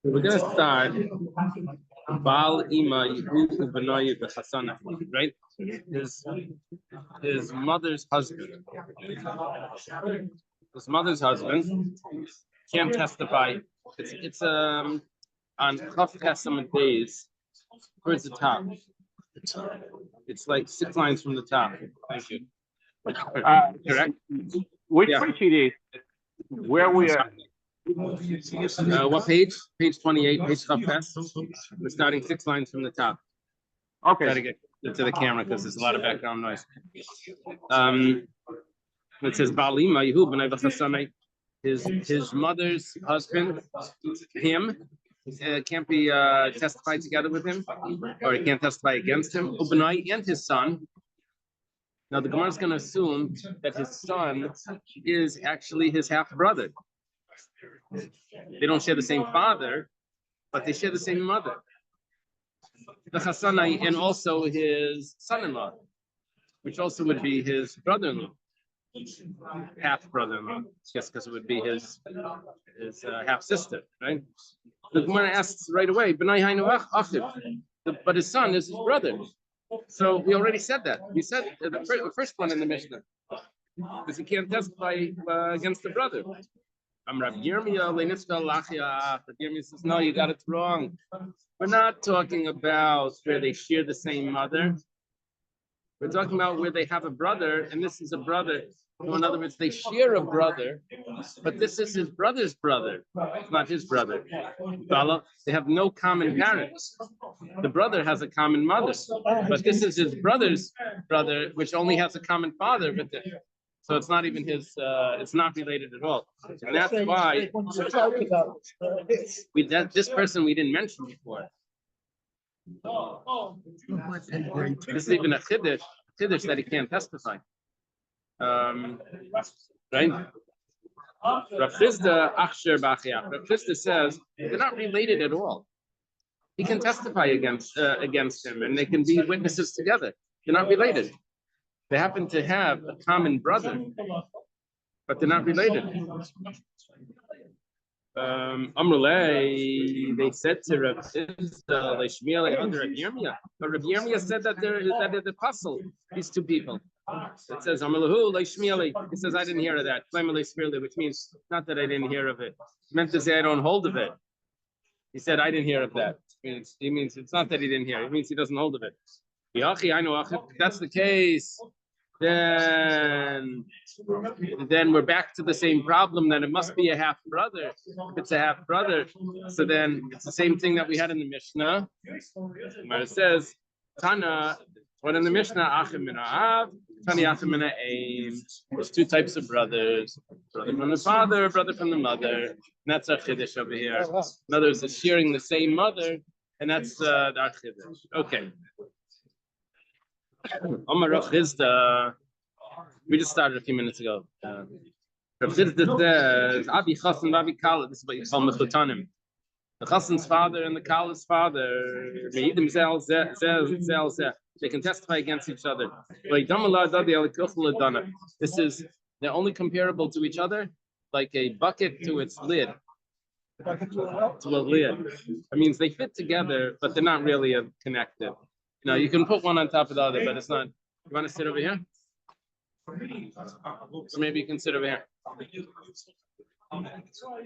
We're gonna start Bal Ima Yehu Benoyu B'Chasana, right? His mother's husband. His mother's husband can't testify. It's on Chaf Chesed days towards the top. It's like 6 lines from the top. Thank you. Correct? Which sheet is where we are? What page? Page 28, page Chaf Chesed. We're starting 6 lines from the top. Okay. Try to get to the camera because there's a lot of background noise. It says Balima Yehu B'nai V'Chasanai. His mother's husband, him, can't be testified together with him, or he can't testify against him. U'B'nai and his son. Now the Gemara is going to assume that his son is actually his half brother. They don't share the same father, but they share the same mother. The Chasanai and also his son-in-law, which also would be his brother-in-law, half brother-in-law, just because it would be his half sister, right? The Gemara asks right away, but his son is his brother. So we already said that. We said the first one in the Mishnah, because he can't testify against the brother. Rabbi Yirmiyah says, no, you got it wrong. We're not talking about where they share the same mother. We're talking about where they have a brother, and this is a brother. So in other words, they share a brother, but this is his brother's brother. It's not his brother. They have no common parents. The brother has a common mother, but this is his brother's brother, which only has a common father. So it's not even his. It's not related at all, and that's why this person we didn't mention before. This is even a chiddush that he can't testify. Right? Rav Chisda says they're not related at all. He can testify against him, and they can be witnesses together. They're not related. They happen to have a common brother, but they're not related. Amrulay, they said to Rav Chisda, under Rav Yirmiyah, but Rav Yirmiyah said that they're the apostle, these two people. It says, he says, I didn't hear of that, which means not that I didn't hear of it. It meant to say I don't hold of it. He said, I didn't hear of that. He means it's not that he didn't hear, it means he doesn't hold of it. If that's the case, then we're back to the same problem that it must be a half brother. If it's a half brother, so then it's the same thing that we had in the Mishnah. Where it says, Tana, what in the Mishnah, Achim min ha'av, Tani Achim min ha'eim. There's 2 types of brothers, brother from the father, brother from the mother. And that's our chiddush over here. In other words, it's sharing the same mother, and that's our chiddush. Okay. Omar Rav Chisda, we just started a few minutes ago. Rav Chisda says, Abi Chasan, Abi Kala, this is what you call Mechutanim. The Chasan's father and the Kala's father, they can testify against each other. This is, they're only comparable to each other like a bucket to its lid. To a lid. It means they fit together, but they're not really connected. You know, you can put one on top of the other, but it's not. You want to sit over here? Or maybe you can sit over here.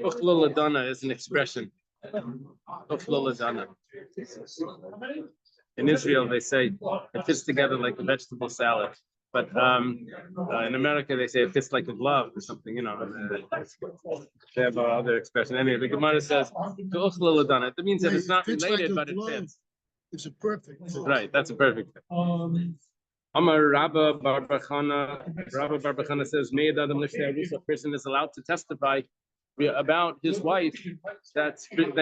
Uchluladana is an expression. Uchluladana. In Israel, they say it fits together like a vegetable salad. But in America, they say it fits like a glove or something, you know. They have other expression. Anyway, the Gemara says, that means that it's not related, but it fits. It's a perfect. Right, that's a perfect fit. Amar Rabba Barbachana says, a person is allowed to testify about his wife that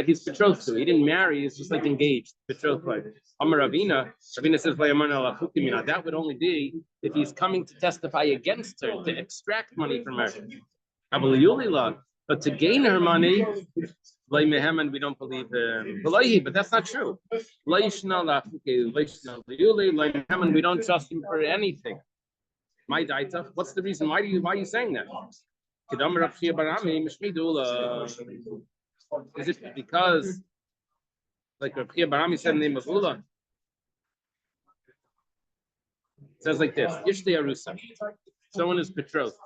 he's betrothed to. He didn't marry, he's just like engaged, betrothed wife. Amar Ravina says, that would only be if he's coming to testify against her, to extract money from her. But to gain her money, we don't believe him. But that's not true. We don't trust him for anything. My daita. What's the reason? Why are you saying that? Is it because, like Rav Chia Barami said in the name of Ula? It says like this: Ishtei Arusa. Someone is betrothed.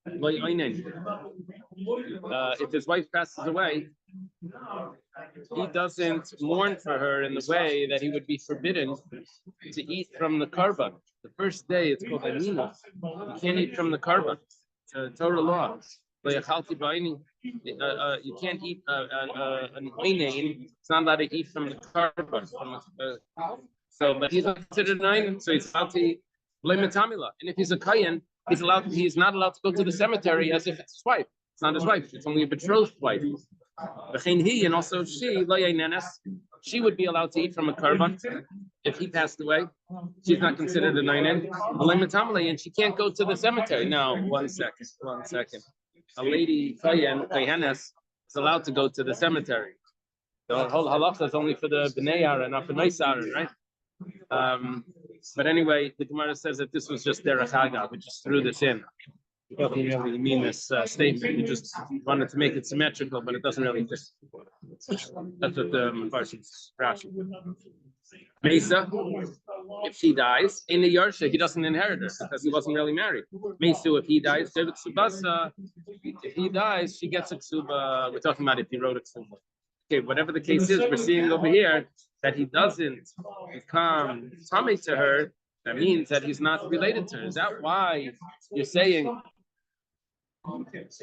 If his wife passes away, he doesn't mourn for her in the way that he would be forbidden to eat from the karban. The first day it's called Amina. You can't eat from the karban. It's a Torah law. You can't eat an oinain. It's not allowed to eat from the karban. But he's considered an oinain, so he's allowed to eat lemetamila. And if he's a kayan, he's not allowed to go to the cemetery as if it's his wife. It's not his wife. It's only a betrothed wife. And also she would be allowed to eat from a karban if he passed away. She's not considered a nainen. And she can't go to the cemetery. Now, one second. A lady kayanes is allowed to go to the cemetery. The whole halacha is only for the bnei Aaron, not for Nois Aaron, right? But anyway, the Gemara says that this was just derech hagav. We just threw this in. It doesn't really mean this statement. You just wanted to make it symmetrical, but it doesn't really fit. That's what the Mepharshim Rashi. Mesa, if she dies in the Yarsha, he doesn't inherit her because he wasn't really married. Mesa, if he dies, if he dies, she gets a ksuba. We're talking about if he wrote a ksuba. Okay, whatever the case is, we're seeing over here that he doesn't become tummy to her. That means that he's not related to her. Is that why you're saying? Is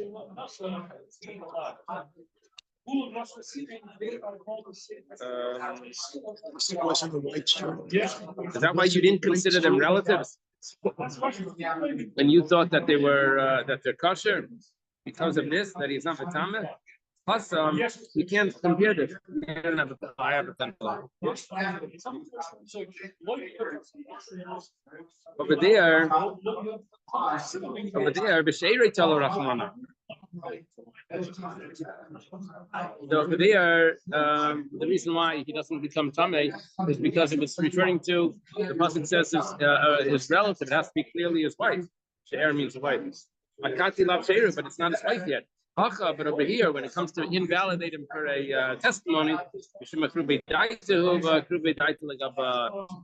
that why you didn't consider them relatives? When you thought that they were that they're kosher because of this, that he's not v'tameh? Plus, you can't compare this. You can't have I have a temple. Over there, b'sheirei talo rachmana. So over there, the reason why he doesn't become tamei is because it was referring to the pasuk says his relative. It has to be clearly his wife. She'er means wife. Makati lav she'er, but it's not his wife yet. But over here, when it comes to invalidate him for a testimony,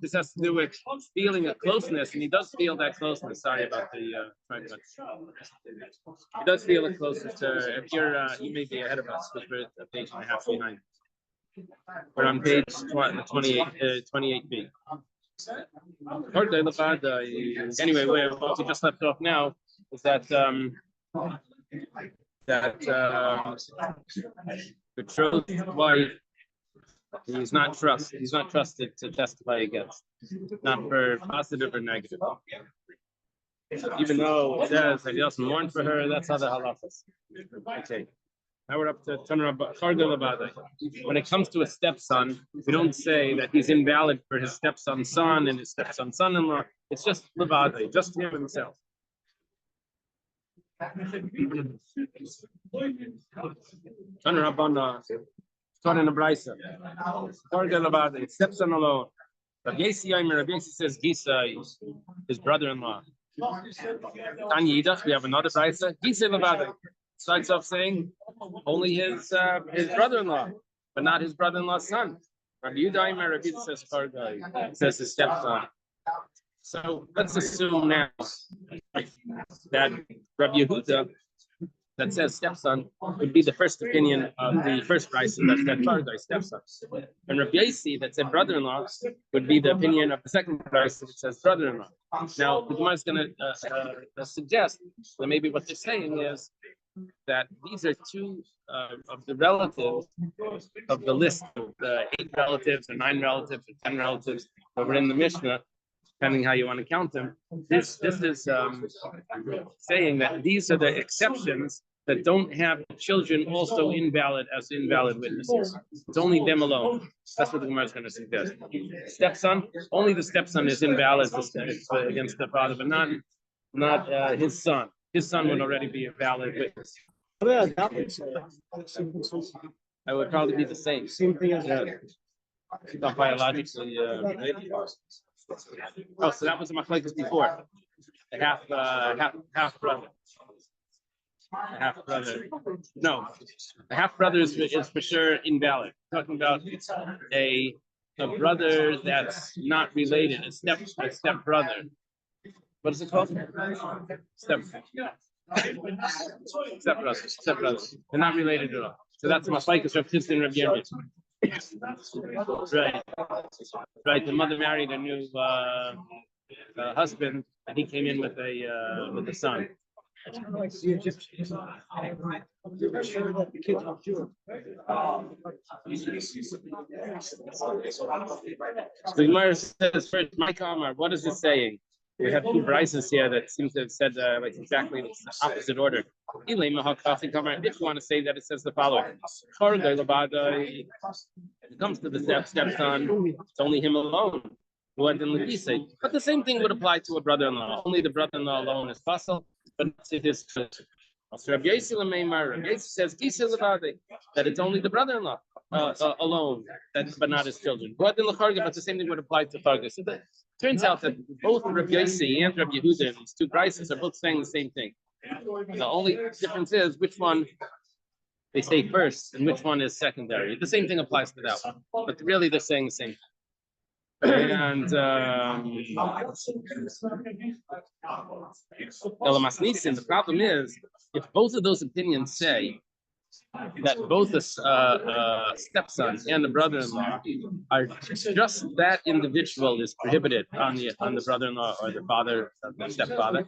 this has to do with feeling a closeness, and he does feel that closeness. Sorry about the he does feel a closeness. If you're, you may be ahead of us because we're at page and a half behind. We're on page 28b. Anyway, what we just left off now is that. Betrothed wife, he's not trusted to testify against, not for positive or negative. Even though it says that he doesn't mourn for her, that's other halachas. Okay. Now we're up to when it comes to a stepson, we don't say that he's invalid for his stepson's son and his stepson's son-in-law. It's just levada, just him himself. Turn up on starting a brisa. Target about it. Stepson alone. Rabbi Yossi says Gisa, his brother-in-law. Tanya Yidach, we have another brisa. Gisa Levada starts off saying only his brother-in-law, but not his brother-in-law's son. Rabbi Yossi says Target, says his stepson. So let's assume now that Rabbi Yehuda that says stepson would be the first opinion of the first brisa that said Targoi, stepson. And Rabbi Yossi that said brother-in-law would be the opinion of the second brisa that says brother-in-law. Now the Gemara is going to suggest that maybe what they're saying is that these are two of the relatives of the list of the 8 relatives or 9 relatives or 10 relatives that were in the Mishnah. Depending how you want to count them, this is saying that these are the exceptions that don't have children also invalid as invalid witnesses. It's only them alone. That's what the Gemara is going to suggest. Stepson, only the stepson is invalid against the father, but not his son. His son would already be a valid witness. That would probably be the same. Same thing as not biologically. Oh, so that was a machlekes before. Half brother. A half brother. No, a half brother is for sure invalid. Talking about a brother that's not related, a step brother. What is it called? Step brother. They're not related at all. So that's Machlekes Rav Chisda and Rav Yehuda. Right. The mother married a new husband, and he came in with a son. So the Gemara says first, my Kamar, what is it saying? We have two brises here that seems to have said like exactly the opposite order. If you want to say that, it says the following: when it comes to the stepson, it's only him alone. But the same thing would apply to a brother-in-law. Only the brother-in-law alone is possible, but it is true. Also, Rabbi Yossi says that it's only the brother-in-law alone, but not his children. But the same thing would apply to Fargas. So it turns out that both Rabbi Yossi and Rabbi Yehuda, these two prices, are both saying the same thing. The only difference is which one they say first and which one is secondary. The same thing applies to that one, but really they're saying the same thing. And the problem is, if both of those opinions say that both the stepson and the brother-in-law are just that individual is prohibited on the brother-in-law or the father, the stepfather,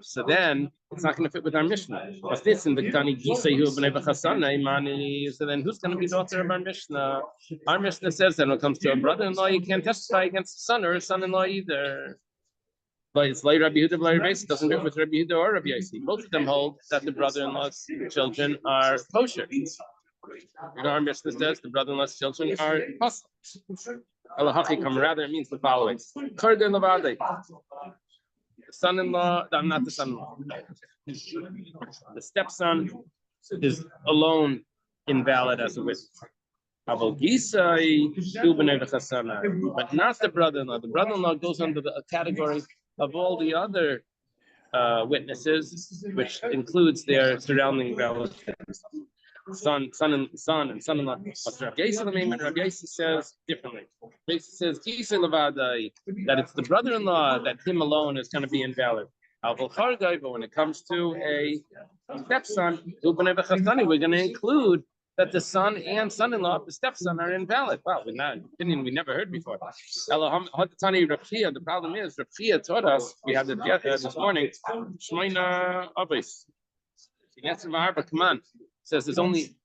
so then it's not going to fit with our Mishnah. What's this in the Tani Gisayu b'nei b'chasana imani? So then who's going to be the author of our Mishnah? Our Mishnah says that when it comes to a brother-in-law, you can't testify against a son or a son-in-law either. But it's like Rabbi Yehuda, Rabbi Yossi, doesn't fit with Rabbi Yehuda or Rabbi Yossi. Both of them hold that the brother-in-law's children are kosher. Our Mishnah says the brother-in-law's children are kosher. Rather, it means the following: the son-in-law, not the son-in-law, the stepson is alone invalid as a witness. But not the brother-in-law. The brother-in-law goes under the category of all the other witnesses, which includes their surrounding relatives, son, and son-in-law. But Rabbi Yossi says differently. Rabbi Yossi says that it's the brother-in-law that him alone is going to be invalid. But when it comes to a stepson, we're going to include that the son and son-in-law of the stepson are invalid. Wow, opinion we never heard before. The problem is, Rav Chia taught us, we had it this morning, Shmoina Abbas. Come on. It says there's only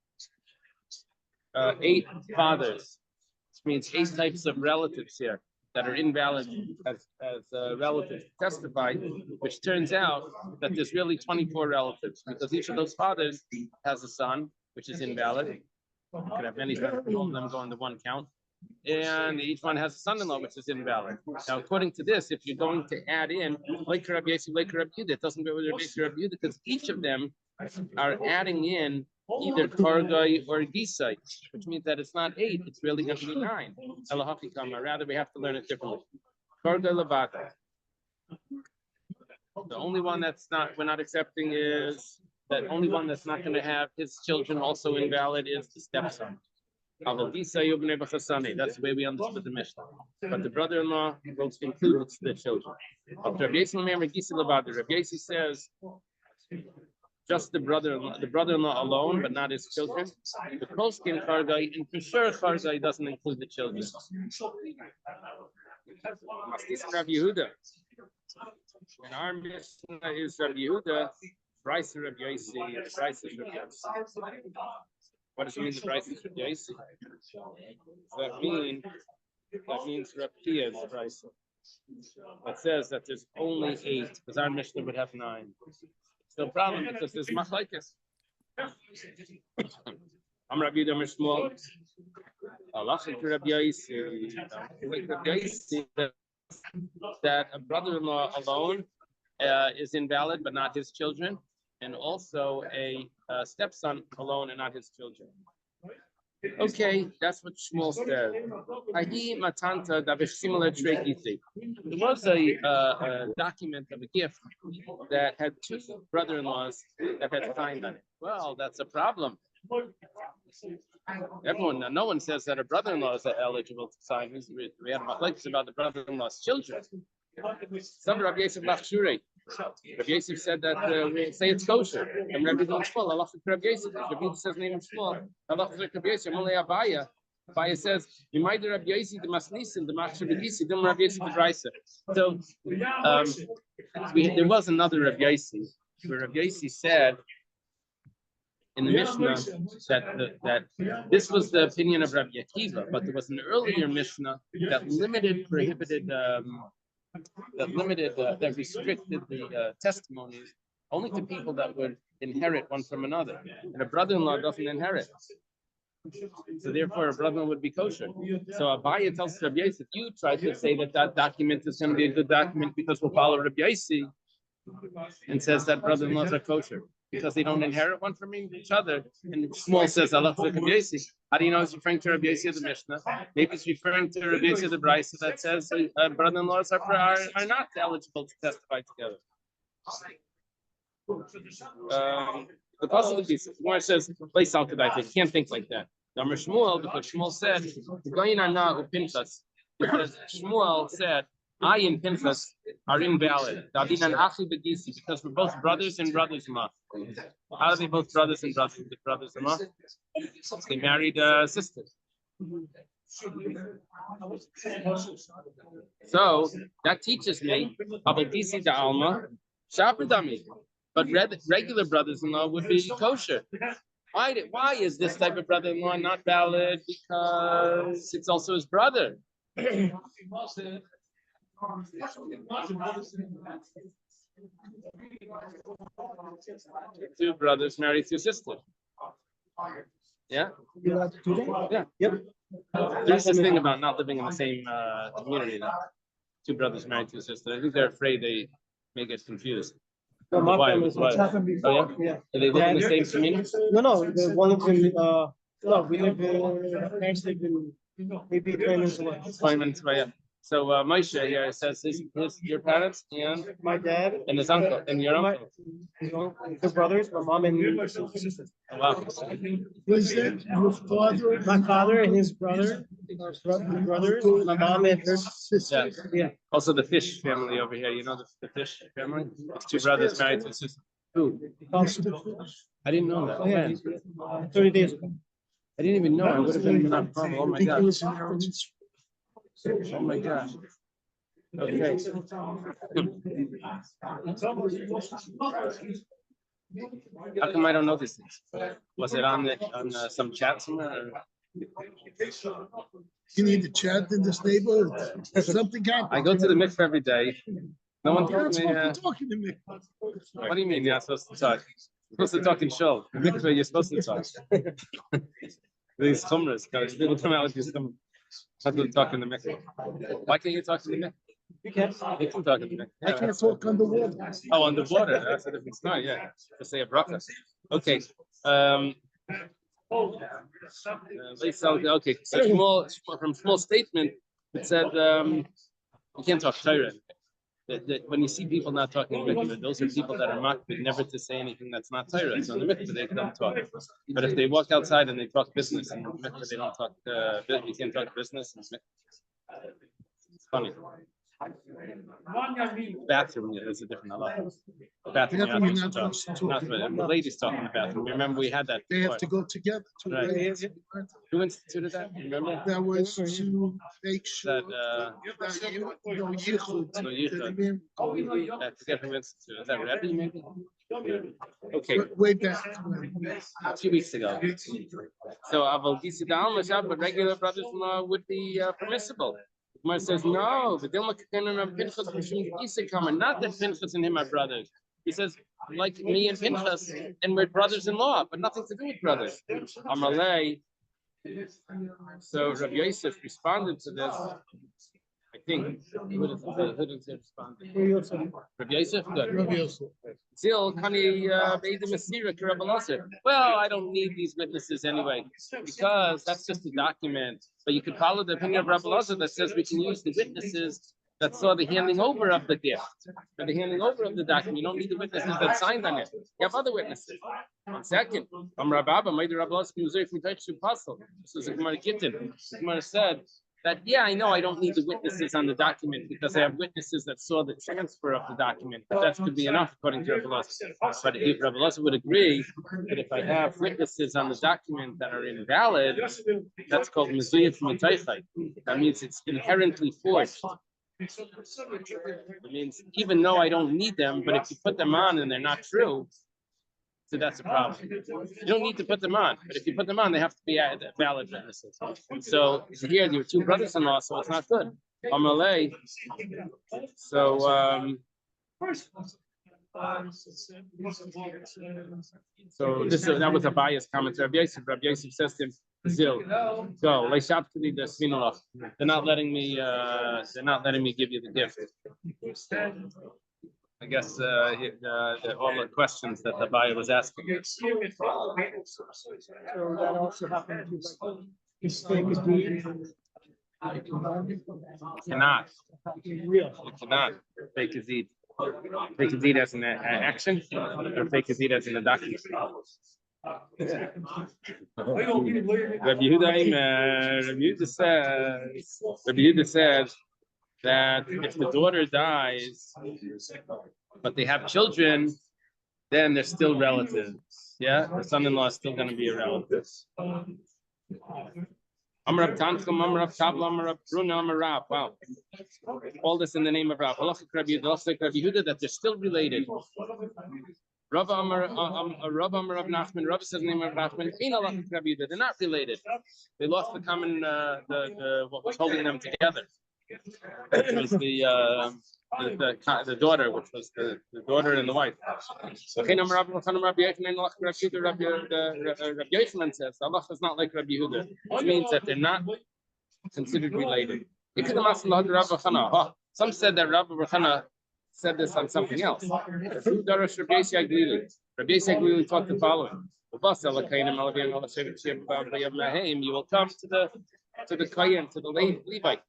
8 fathers, which means 8 types of relatives here that are invalid as relatives testify, which turns out that there's really 24 relatives, because each of those fathers has a son, which is invalid. You could have many sons, all of them go into one count. And each one has a son-in-law, which is invalid. Now, according to this, if you're going to add in, like Rabbi Yossi, like Rabbi Yehuda, it doesn't go with Rabbi Yossi, Rabbi Yehuda, because each of them are adding in either Kargai or Gisai, which means that it's not 8, it's really going to be 9. Rather, we have to learn it differently. Kargai Levata. The only one we're not accepting is that only one that's not going to have his children also invalid is the stepson. That's the way we understood the Mishnah. But the brother-in-law includes the children. Rabbi Yossi says just the brother-in-law alone, but not his children. The Kolskin Kargai, and for sure Kargai doesn't include the children. Rabbi Yehuda. And our Mishnah is Rabbi Yehuda. Price of Rabbi Yossi, price of Rabbi Yossi. What does it mean, the price of Rabbi Yossi? That means Rabbi Chia's price. It says that there's only 8, because our Mishnah would have 9. It's no problem, because there's machlekes. I'm Rabbi Yehuda Mishmol. Allah to Rabbi Yossi. Like Rabbi Yossi, that a brother-in-law alone is invalid, but not his children. And also a stepson alone and not his children. Okay, that's what Shmuel said. Ahi matanta that is similar to Reiki. There was a document of a gift that had two brother-in-laws that had signed on it. Well, that's a problem. No one says that a brother-in-law is eligible to sign. We had a machlokes about the brother-in-law's children. Some Rabbi Yosef Lachshure. Rabbi Yosef said that we say it's kosher. And Rabbi Shmuel, Allah for Rabbi Yosef. Rabbi says name of Shmuel. Allah for Rabbi Yosef. Only Abaya. Abaya says, "You might the Rabbi Yosef the Masnisin the Machshav Begisi the Rabbi Yosef the Brisa." So there was another Rabbi Yosef where Rabbi Yosef said in the Mishnah that this was the opinion of Rabbi Akiva, but there was an earlier Mishnah that restricted the testimonies only to people that would inherit one from another, and a brother-in-law doesn't inherit. So therefore, a brother would be kosher. So Abaya tells Rabbi Yosef, you try to say that document is going to be a good document because we'll follow Rabbi Yosef, and says that brother-in-laws are kosher because they don't inherit one from each other. And Shmuel says, Allah for Rabbi Yosef. How do you know it's referring to Rabbi Yosef the Mishnah? Maybe it's referring to Rabbi Yosef the Brisa that says brother-in-laws are not eligible to testify together. The possible piece, Gemara says, place out that they can't think like that. Number Shmuel, because Shmuel said, because Shmuel said, I and Pinchas are invalid. Because we're both brothers and brothers-in-law. How are they both brothers and brothers-in-law? They married sisters. So that teaches me but regular brothers-in-law would be kosher. Why is this type of brother-in-law not valid? Because it's also his brother. Two brothers married two sisters. Yeah? Yeah. Yep. There's this thing about not living in the same community. Two brothers married two sisters. I think they're afraid they may get confused. Why? It's happened before. Oh, yeah? Do they live in the same community? No, the one lives in no, we live in parents live in maybe 20 minutes away. 20 minutes away, yeah. So Moshe here says your parents and my dad and his uncle and your uncle. His brothers, my mom and his sisters. Oh, wow. Who's that? Your father? My father and his brother, brothers, my mom and her sisters. Yeah. Also the Fish family over here. You know the Fish family? It's two brothers married to a sister. Who? I didn't know that. Oh, yeah. 30 days ago. I didn't even know. I would have been not problem. Oh my God. Oh my God. Okay. How come I don't know these things? Was it on some chat somewhere? You need to chat in this neighborhood. Something happened. I go to the mikveh every day. No one told me. Talking to me. What do you mean you're not supposed to talk? You're supposed to talk in shul. The mikveh, you're supposed to talk. These chumras, people come out with these chumras. Not to talk in the mikveh. Why can't you talk in the mikveh? You can talk in the mikveh. I can't talk on the water. Oh, on the water. That's a different story. Yeah, to say a bracha. Okay. Okay. So from small statement, it said you can't talk Torah. That when you see people not talking in mikveh, those are people that are makbid never to say anything that's not Torah. So in the mikveh they don't talk. But if they walk outside and they talk business, in the mikveh they don't talk. You can't talk business. It's funny. Bathroom is a different Allah. Bathroom, the ladies talk in the bathroom. Remember we had that. They have to go together. Right. Who instituted that? Remember? That was to make sure that no yichud. I forget who instituted. Is that Rebbe maybe? Okay. Way back. A few weeks ago. So but regular brothers-in-law would be permissible. Gemara says no, but not that Pinchas and him are brothers. He says like me and Pinchas, and we're brothers-in-law, but nothing to do with brothers. Amalei. So Rabbi Yosef responded to this I think. Who does it respond? Rabbi Yosef? Good. Rabbi Yosef. Still, well, I don't need these witnesses anyway, because that's just a document. But you could follow the opinion of Rabbi Lazar that says we can use the witnesses that saw the handing over of the gift, or the handing over of the document. You don't need the witnesses that signed on it. You have other witnesses. One second. This is a Gemara Gittin. The Gemara said that, yeah, I know I don't need the witnesses on the document because I have witnesses that saw the transfer of the document. But that could be enough according to Rabbi Lazar. But if Rabbi Lazar would agree that if I have witnesses on the document that are invalid, that's called mezuyah mitaychai. That means it's inherently forged. It means even though I don't need them, but if you put them on and they're not true, so that's a problem. You don't need to put them on, but if you put them on, they have to be valid witnesses. So here, there were two brothers-in-law, so it's not good. Amalei. So that was a biased comment. Rabbi Yosef says to him, Zil, go. They're not letting me. They're not letting me give you the gift. I guess all the questions that the buyer was asking. So that also happened to mistake is being. Cannot. Real. You cannot fake a deed. Fake a deed as an action, or fake a deed as in a document. Rabbi Yehuda said that if the daughter dies, but they have children, then they're still relatives. Yeah, the son-in-law is still going to be a relative. Amar Tanchum, Amar Tabla, Amar Bruna, Amar Rab. Wow. All this in the name of Rab. Halachic Rabbi Yehuda, that they're still related. Rav Amar Rav Nachman. Rav says the name of Nachman. They're not related. They lost the common what was holding them together. It was the daughter, which was the daughter and the wife. Okay, Rabbi Yochanan says Allah is not like Rabbi Yehuda, which means that they're not considered related. Some said that Rabbi Chana said this on something else. Rabbi Yosef taught the following: you will come to the Kayan, to the Levite,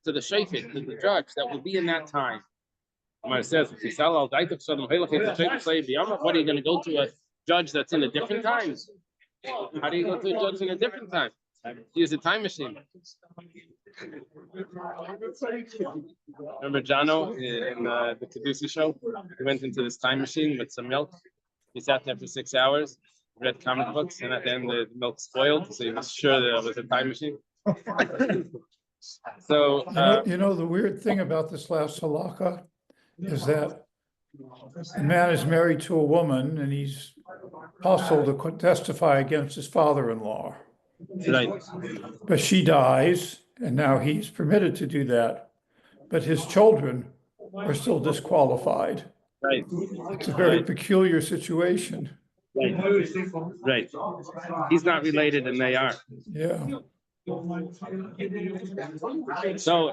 to the Shafet, to the judge that will be in that time. It says, what are you going to go to a judge that's in a different time? How do you go to a judge in a different time? Use a time machine. Remember Jano in the Kedusi show? He went into this time machine with some milk. He sat there for 6 hours, read comic books, and at the end the milk spoiled, so he was sure that it was a time machine. So the weird thing about this last halakha is that the man is married to a woman and he's possible to testify against his father-in-law. Right. But she dies, and now he's permitted to do that. But his children are still disqualified. Right. It's a very peculiar situation. Right. Right. He's not related and they are. Yeah. So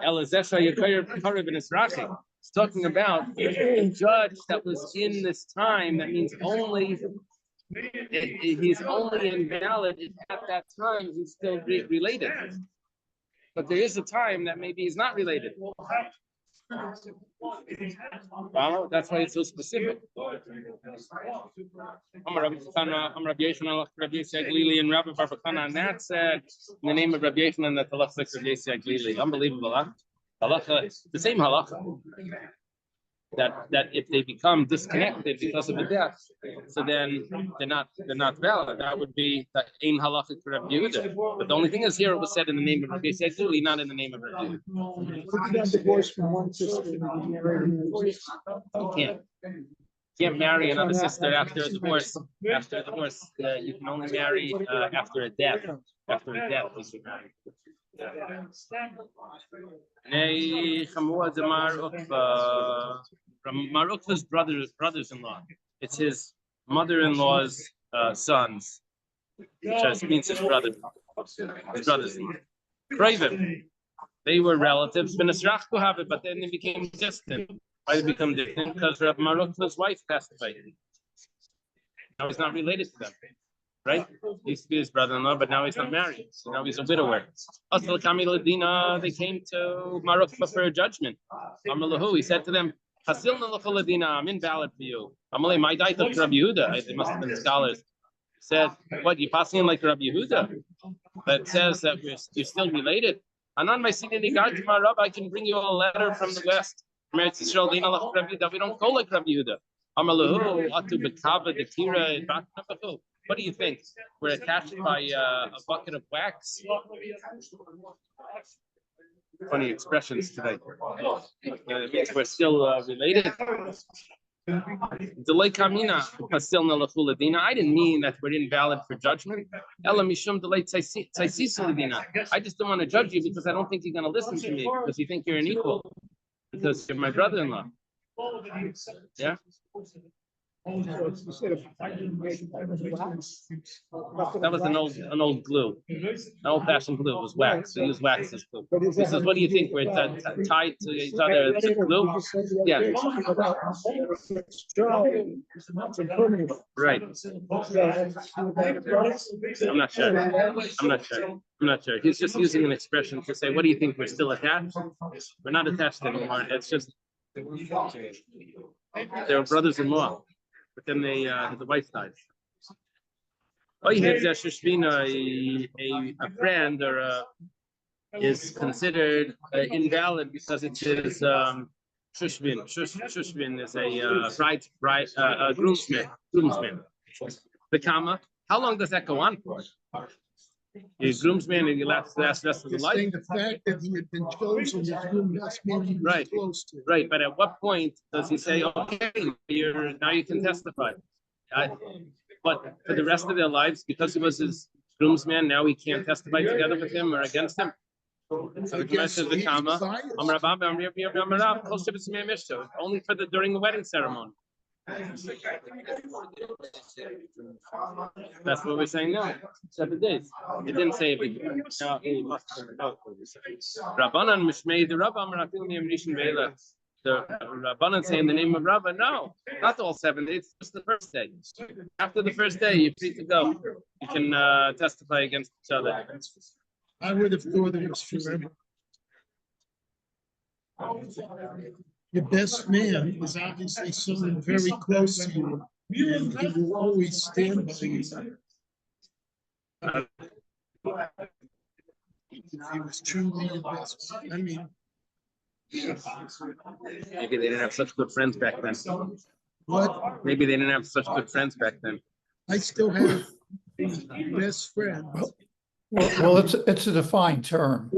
Elazesha Yekayr Karev in Israchi is talking about a judge that was in this time. That means he's only invalid if at that time he's still related. But there is a time that maybe he's not related. Well, that's why it's so specific. And that said in the name of Rabbi Yochanan that the halacha like Rabbi Yosef. Unbelievable, huh? Halacha, the same halacha. That if they become disconnected because of the death, so then they're not valid. That would be the ain halacha for Rabbi Yehuda. But the only thing is here it was said in the name of Rabbi Yosef, not in the name of Rabbi Yehuda. If you got divorced from one sister, You can't marry another sister after a divorce. After a divorce, you can only marry after a death. After a death, you can marry. From Marukva's brothers-in-law. It's his mother-in-law's sons, which means his brothers-in-law. Kraven. They were relatives, but then they became distant. Why did they become distant? Because Rabbi Marukva's wife passed away. Now he's not related to them, right? He used to be his brother-in-law, but now he's not married. So now he's a widower. Also, they came to Marukva for a judgment. He said to them, I'm invalid for you. My diet of Rabbi Yehuda. They must have been scholars. Said, what, you passing in like Rabbi Yehuda? That says that you're still related. And on my seat in regard to my Rabbi, I can bring you a letter from the West. That we don't go like Rabbi Yehuda. What do you think? We're attached by a bucket of wax? Funny expressions today. It means we're still related. Delay kamina pasilna lachuladina. I didn't mean that we're invalid for judgment. Ela mishum delay tzaisisadina. I just don't want to judge you because I don't think you're going to listen to me because you think you're an equal because you're my brother-in-law. Yeah. That was an old glue, an old-fashioned glue. It was wax. They used wax as glue. He says, "What do you think? We're tied to each other? It's glue." Yeah. Right. I'm not sure. He's just using an expression to say, "What do you think? We're still attached? We're not attached anymore. It's just they were brothers-in-law." But then the wife died. Oh, a friend or is considered invalid because it is shushvin. Shushvin is a groomsman. The comma. How long does that go on for? A groomsman and you last the rest of the life. Saying the fact that he had been chosen as groom must mean he was close to. Right, but at what point does he say, "Okay, now you can testify"? But for the rest of their lives, because he was his groomsman, now he can't testify together with him or against him. So the Gemara says the comma. Only for during the wedding ceremony. That's what we're saying now. 7 days. It didn't say everything. Rabbanan Mishmei the Rabban Rafilni Amrishin Veila. The Rabbanan say in the name of Rabba, no, not all 7 days, just the first day. After the first day, you're free to go. You can testify against each other. I would have thought it was forever. Your best man is obviously someone very close to you, and he will always stand by you. If he was truly your best man, I mean, maybe they didn't have such good friends back then. what? Maybe they didn't have such good friends back then. I still have best friends. Well, it's a defined term.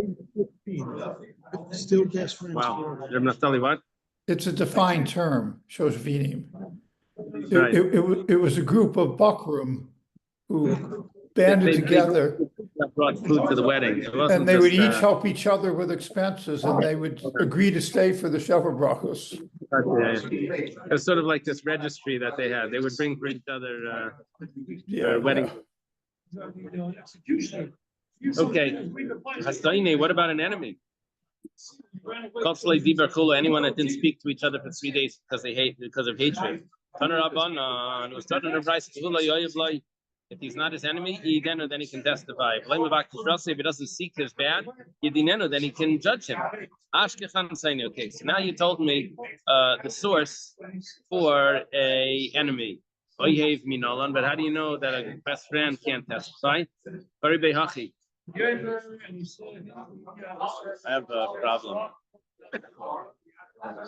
Still best friends. Wow. Naftali, what? It's a defined term, shows vinim. Right. It was a group of Bakrum who banded together. They brought food to the wedding. And they would each help each other with expenses, and they would agree to stay for the Shever Brachos. It was sort of like this registry that they had. They would bring for each other wedding. Okay. Hastaine, what about an enemy? Anyone that didn't speak to each other for 3 days because of hatred. If he's not his enemy, then he can testify. If he doesn't seek his bad, then he can judge him. Okay, so now you told me the source for a enemy. But how do you know that a best friend can't testify? I have a problem. I'm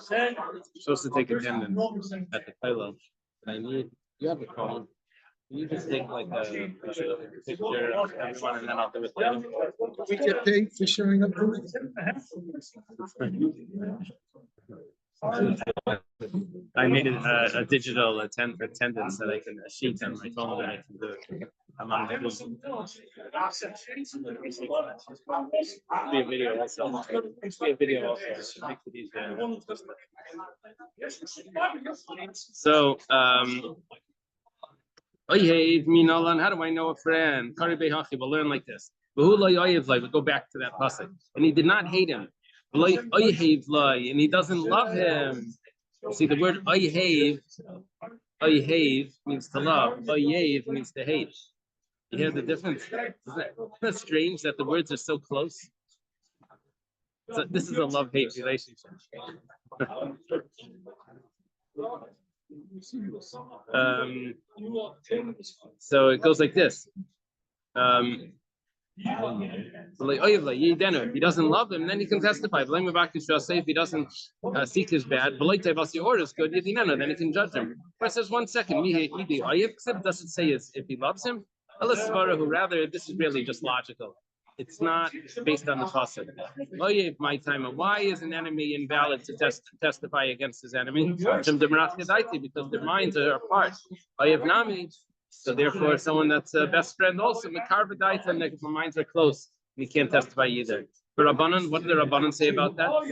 supposed to take attendance at the pillow. You have a phone. Can you just take like a picture of everyone and then I'll do it later? We get paid for showing up to it. I made a digital attendance that I can a sheet on my phone that I can do it. I'm on the be a video also. Be a video also. Make it easier. So How do I know a friend? We'll learn like this. We go back to that pasuk. And he did not hate him. And he doesn't love him. See, the word oyev means to love. Oyev means to hate. You hear the difference? Isn't that strange that the words are so close? So this is a love-hate relationship. So it goes like this. If he doesn't love him, then he can testify. If he doesn't seek his bad, or is good, then he can judge him. But it says 1 second. Does it say if he loves him? Who rather, this is really just logical. It's not based on the pasuk. My time. Why is an enemy invalid to testify against his enemy? Because their minds are apart. So therefore, someone that's a best friend also, and their minds are close, and he can't testify either. But Rabbanan, what did the Rabbanan say about that? What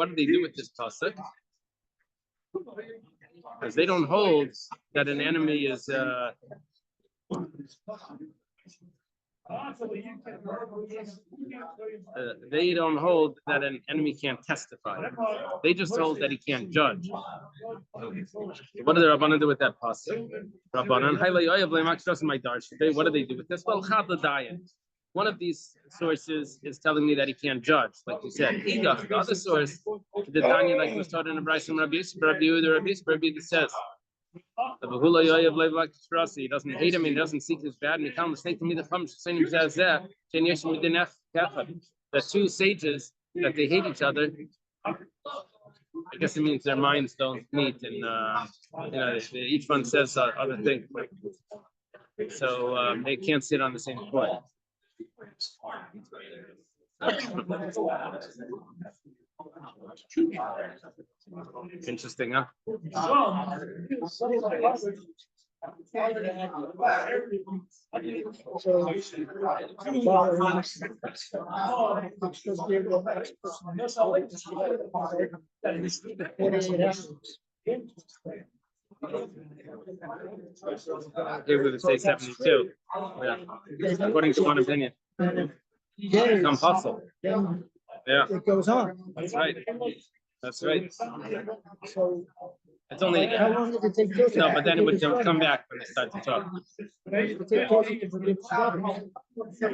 do they do with this pasuk? Because they don't hold that an enemy is they don't hold that an enemy can't testify. They just hold that he can't judge. What do the Rabbanan do with that pasuk? Rabbanan, what do they do with this? Well, one of these sources is telling me that he can't judge, like you said. The other source, the Tanya, like was taught in the Bryce from Rabbi that says, he doesn't hate him, he doesn't seek his bad, and he can't mistake me the two sages that they hate each other. I guess it means their minds don't meet, and each one says other things. So they can't sit on the same court. Interesting, huh? Here we would say 72. Yeah. According to one opinion. Become possible. Yeah. It goes on. That's right. That's right. So it's only how long did it take? No, but then it would come back when they start to talk. I'm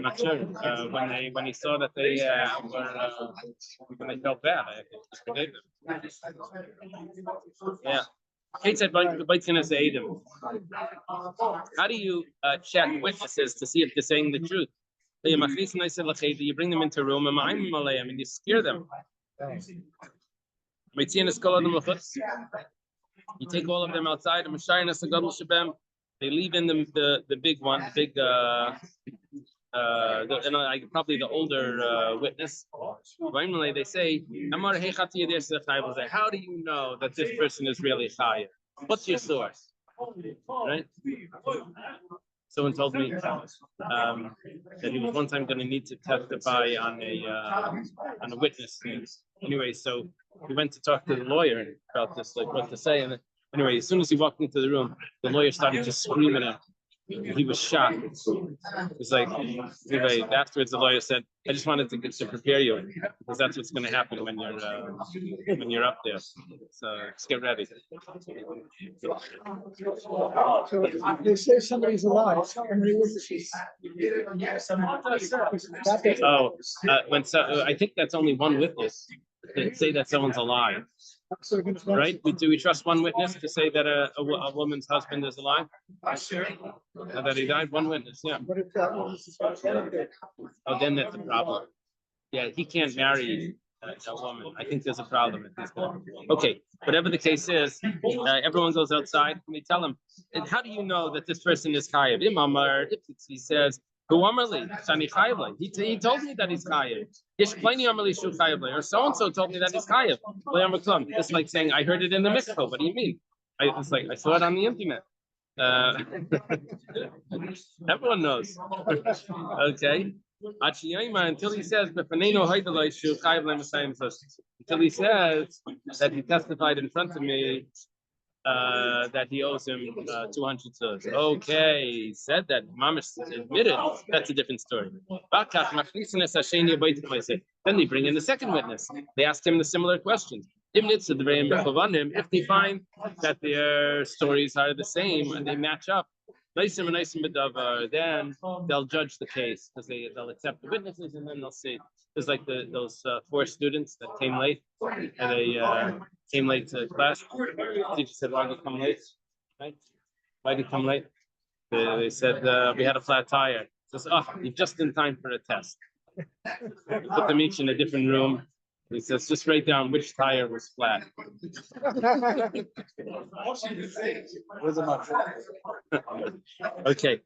not sure. When he saw that they were when they felt bad, I think he forgave them. Yeah. Kate said, how do you check witnesses to see if they're saying the truth? You bring them into a room and you scare them. You take all of them outside. They leave in the big one, probably the older witness. They say, how do you know that this person is really chayav? What's your source? Right? Someone told me that he was one time going to need to testify on a witness. Anyway, so he went to talk to the lawyer about this, like what to say. And anyway, as soon as he walked into the room, the lawyer started just screaming at him. He was shocked. It's like, anyway, afterwards the lawyer said, I just wanted to prepare you, because that's what's going to happen when you're up there. So just get ready. So they say somebody's alive. I think that's only one witness to say that someone's alive. Right? Do we trust one witness to say that a woman's husband is alive? That he died? One witness, yeah. What if that witness is dead? Oh, then that's a problem. Yeah, he can't marry a woman. I think there's a problem with this guy. Okay, whatever the case is, everyone goes outside and they tell him, and how do you know that this person is chayav? He says, he told me that he's chayav. Or so-and-so told me that he's chayav. It's like saying, I heard it in the mikvah. What do you mean? It's like, I saw it on the internet. Everyone knows. Okay. Until he says that he testified in front of me that he owes him 200 zuz. Okay, he said that. Mamish admitted. That's a different story. Then they bring in the second witness. They ask him the similar questions. If they find that their stories are the same and they match up, then they'll judge the case because they'll accept the witnesses and then they'll see. It's like those 4 students that came late and they came late to class. The teacher said, "Why did you come late?" Right? Why did you come late? They said we had a flat tire. Says, "Oh, you're just in time for a test." Put them each in a different room. He says, "Just write down which tire was flat." Okay.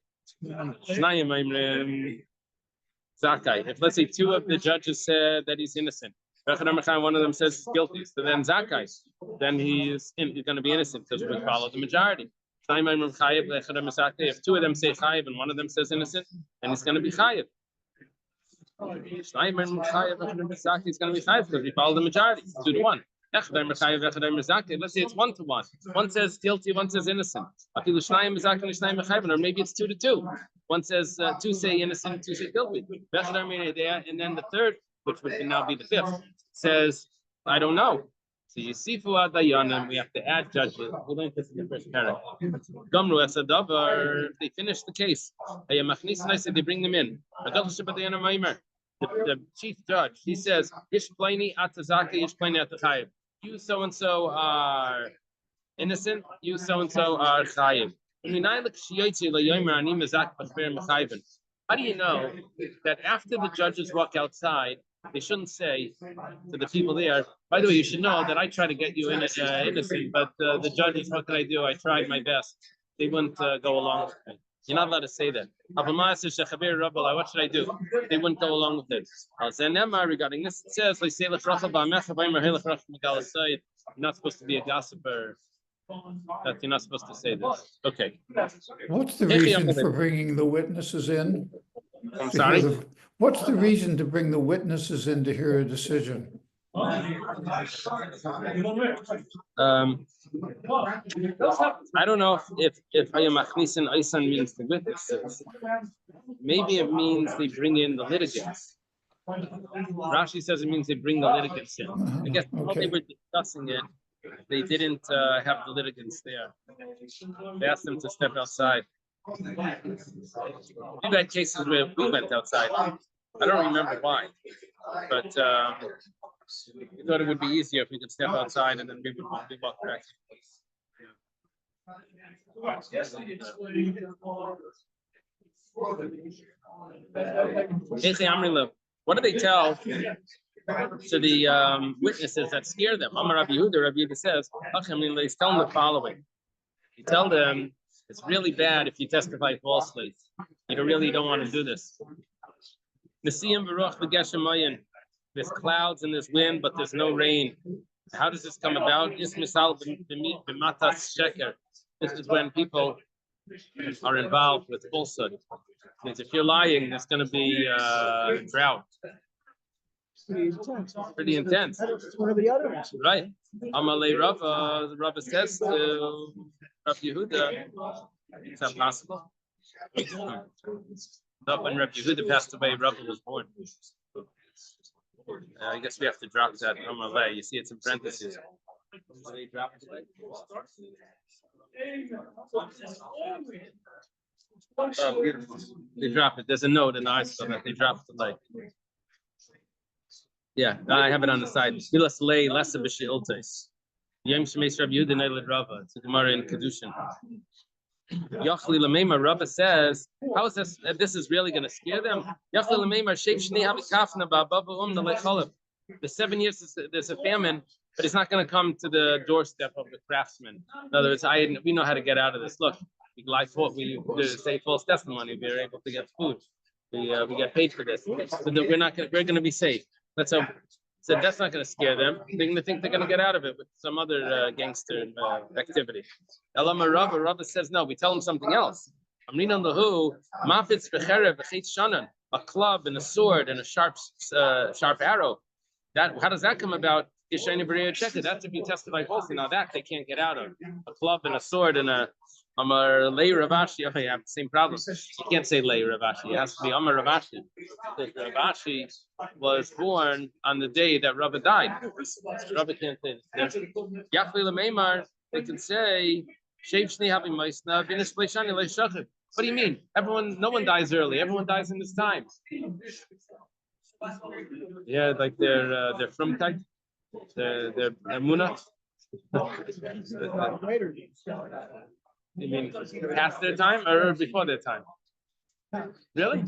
Zakai. If let's say 2 of the judges said that he's innocent, one of them says he's guilty, so then Zakai, then he's going to be innocent because we follow the majority. If 2 of them say chayiv and 1 of them says innocent, then he's going to be chayiv. He's going to be chayiv because we follow the majority, 2 to 1. Let's say it's 1 to 1. One says guilty, one says innocent. Or maybe it's 2 to 2. One says 2 say innocent, 2 say guilty. And then the third, which would now be the 5th, says, I don't know. So you see we have to add judges. We learned this in the first paragraph. If they finish the case, they bring them in. The chief judge, he says, you so and so are innocent, you so and so are chayiv. How do you know that after the judges walk outside, they shouldn't say to the people there, by the way, you should know that I try to get you innocent, but the judges, what can I do? I tried my best. They wouldn't go along with me. You're not allowed to say that. What should I do? They wouldn't go along with it. Regarding this, it says, you're not supposed to be a gossiper. That you're not supposed to say this. Okay. What's the reason for bringing the witnesses in? I'm sorry? What's the reason to bring the witnesses in to hear a decision? I don't know if Hayamachnisin Aisan means the witnesses. Maybe it means they bring in the litigants. Rashi says it means they bring the litigants in. I guess while they were discussing it, they didn't have the litigants there. They asked them to step outside. We've had cases where we went outside. I don't remember why, but we thought it would be easier if we could step outside and then we would walk back. What do they tell to the witnesses that scare them? Rabbi Yehuda says, they tell them the following. You tell them it's really bad if you testify falsely. You really don't want to do this. There's clouds and there's wind, but there's no rain. How does this come about? This is when people are involved with falsehood. Means if you're lying, there's going to be drought. Pretty intense. Right. Amalei Rava says to Rabbi Yehuda, it's not possible. When Rabbi Yehuda passed away, Rava was born. I guess we have to drop that Amalei. You see, it's in parentheses. They drop it. Oh, beautiful. They drop it. There's a note in the article that they dropped the light. Yeah, I have it on the side. Milas lay less of a shiltes. Yom Shemesh Rabbi Yehuda Neilad Rava. It's a Gemara in Kedushin. Yachli Lameima Rava says, how is this? This is really going to scare them. Yachli Lameima Sheikh Shnei Havikafna Ba'Baba Nalei. The 7 years there's a famine, but it's not going to come to the doorstep of the craftsman. In other words, we know how to get out of this. Look, we say false testimony. We're able to get food. We get paid for this. So we're going to be safe. Let's hope. So that's not going to scare them. They're going to think they're going to get out of it with some other gangster activity. Elama Rava says no. We tell them something else. A club and a sword and a sharp arrow. How does that come about? That's if you testify falsely. Now that they can't get out of. A club and a sword and a lay Ravashi. Okay, you have the same problem. You can't say lay Ravashi. It has to be Ravashi. Because Ravashi was born on the day that Rabbi died. Rabbi can't say this. They can say, what do you mean? No one dies early. Everyone dies in this time. Yeah, like they're from type. They're Muna. You mean past their time or before their time? Really?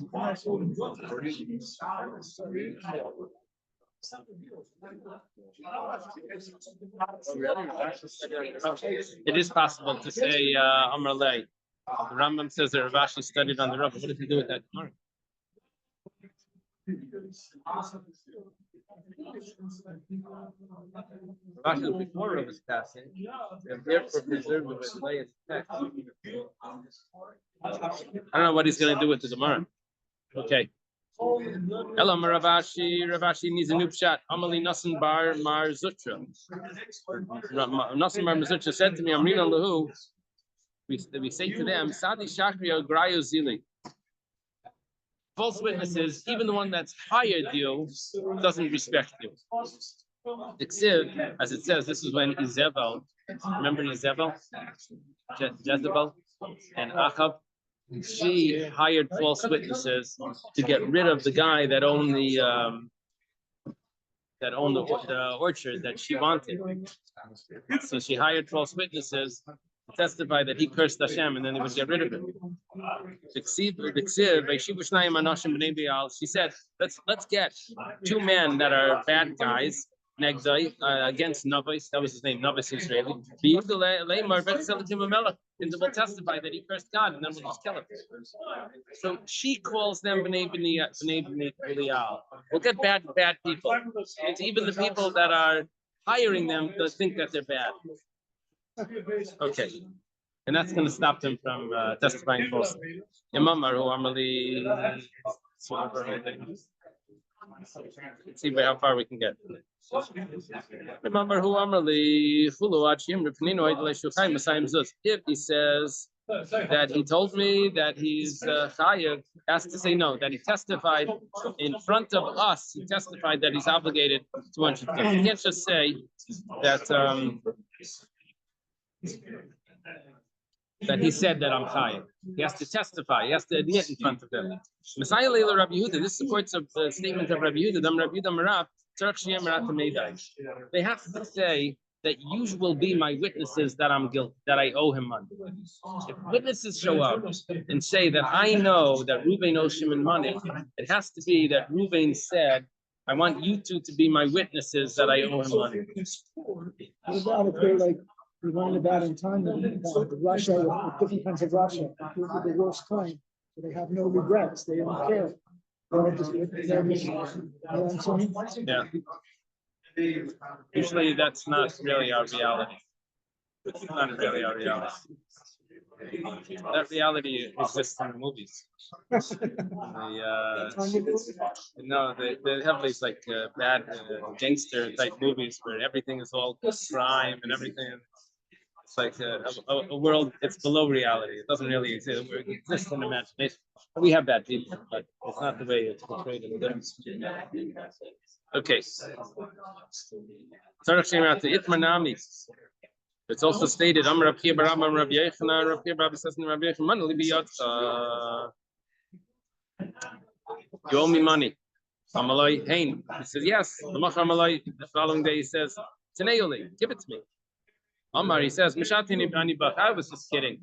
It is possible to say Amar Lei. The Rambam says that Rav Ashi studied on the Rav. What did he do with that tomorrow? Rav Ashi was before Rav is passing, and therefore preserved with Lei's text. I don't know what he's going to do with the Gemara. Okay. Hello, Rav Ashi. Rav Ashi needs a new shot. Amali Nasan Bar Mar Zutra. Nasan Bar Mar Zutra said to me, Amrina Lahu. We say to them, Sadi Shakriya Grayo Zili. False witnesses, even the one that's hired you, doesn't respect you. Except, as it says, this is when Izebel, remember Izebel? Jezebel and Achab, she hired false witnesses to get rid of the guy that owned the orchard that she wanted. So she hired false witnesses to testify that he cursed Hashem, and then they would get rid of him. She said, let's get two men that are bad guys against Novis. That was his name, Novis Israeli. And will testify that he cursed God, and then we'll just kill him. So she calls them B'nai B'lial. We'll get bad people. It's even the people that are hiring them to think that they're bad. Okay. And that's going to stop them from testifying falsely. Let's see how far we can get. If he says that he told me that he's chayav, has to say no, that he testified in front of us, he testified that he's obligated to 100. You can't just say that that he said that I'm chayav. He has to testify. He has to admit in front of them. Messiah Leila Rabbi Yehuda. This supports a statement of Rabbi Yehuda. They have to say that you will be my witnesses that I'm guilty, that I owe him money. If witnesses show up and say that I know that Reuven owes Shimon money, it has to be that Reuven said, I want you two to be my witnesses that I owe him money. What about if they're like we learned about in time about Russia with different kinds of Russia, the worst kind. So they have no regrets. They don't care. Yeah. Usually that's not really our reality. It's not really our reality. That reality exists in the movies. They have these like bad gangster type movies where everything is all crime and everything. It's like a world. It's below reality. It doesn't really exist. It exists in imagination. We have bad people, but it's not the way it's portrayed in the films. Okay. It's also stated, you owe me money. He says, yes. The following day he says, give it to me. Amar, he says, I was just kidding.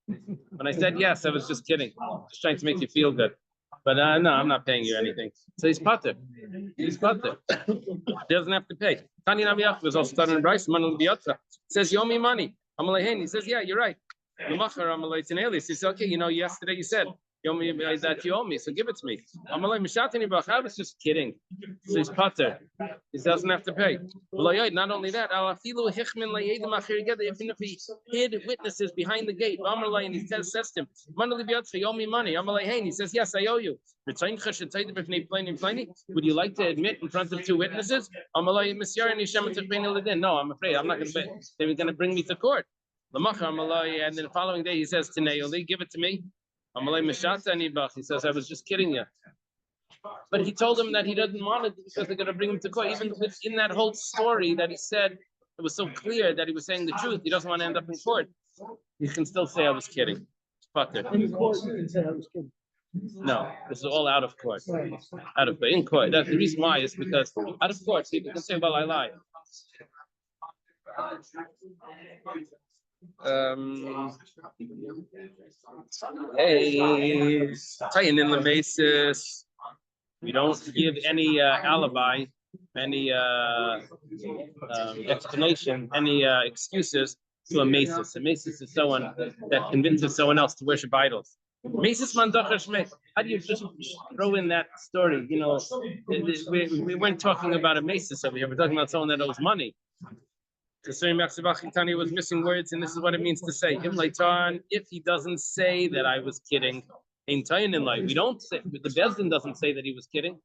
When I said yes, I was just kidding. Just trying to make you feel good. But no, I'm not paying you anything. So he's pater. He's pater. He doesn't have to pay. Tani Nabiach was also starting in Bryce. Says, you owe me money. He says, yeah, you're right. He says, okay, yesterday you said that you owe me, so give it to me. I was just kidding. So he's pater. He doesn't have to pay. Not only that, even if he hid witnesses behind the gate, and he says to him, you owe me money. And he says, yes, I owe you. Would you like to admit in front of two witnesses? No, I'm afraid I'm not going to pay. They were going to bring me to court. And then the following day he says to Naomi, give it to me. He says, I was just kidding you. But he told him that he doesn't want it because they're going to bring him to court. Even in that whole story that he said, it was so clear that he was saying the truth. He doesn't want to end up in court. You can still say I was kidding. In court, you can say I was kidding. No, this is all out of court. Out of in court. That's the reason why is because out of court, people can say, well, I lied. Tying in the basis, we don't give any alibi, any explanation, any excuses to a masis. A masis is someone that convinces someone else to worship idols. Masis mandacher shmei. How do you just throw in that story? You know, we weren't talking about a masis over here. We're talking about someone that owes money. Tani was missing words, and this is what it means to say. If he doesn't say that I was kidding, we don't say, the Bezdin doesn't say that he was kidding.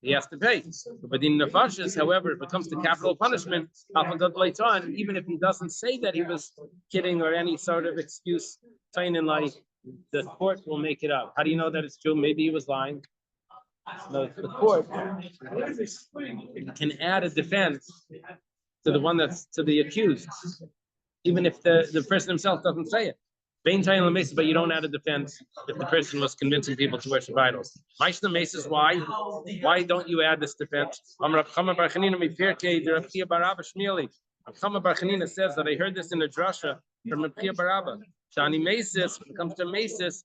He has to pay. But in nefashis, however, it becomes the capital punishment. Even if he doesn't say that he was kidding or any sort of excuse, the court will make it up. How do you know that it's true? Maybe he was lying. No, the court can add a defense to the one that's to the accused, even if the person himself doesn't say it. But you don't add a defense if the person was convincing people to worship idols. Why? Why don't you add this defense? Chama Bar Chanina says that I heard this in a drasha from Rabbi Barabba. Shani Mesis, when it comes to Mesis,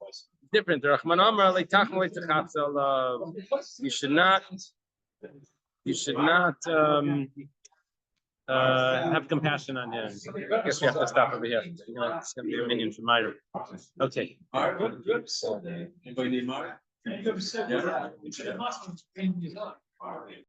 different. You should not have compassion on him. I guess we have to stop over here. It's going to be a minion from Myra. Okay. All right, good. Anybody need more?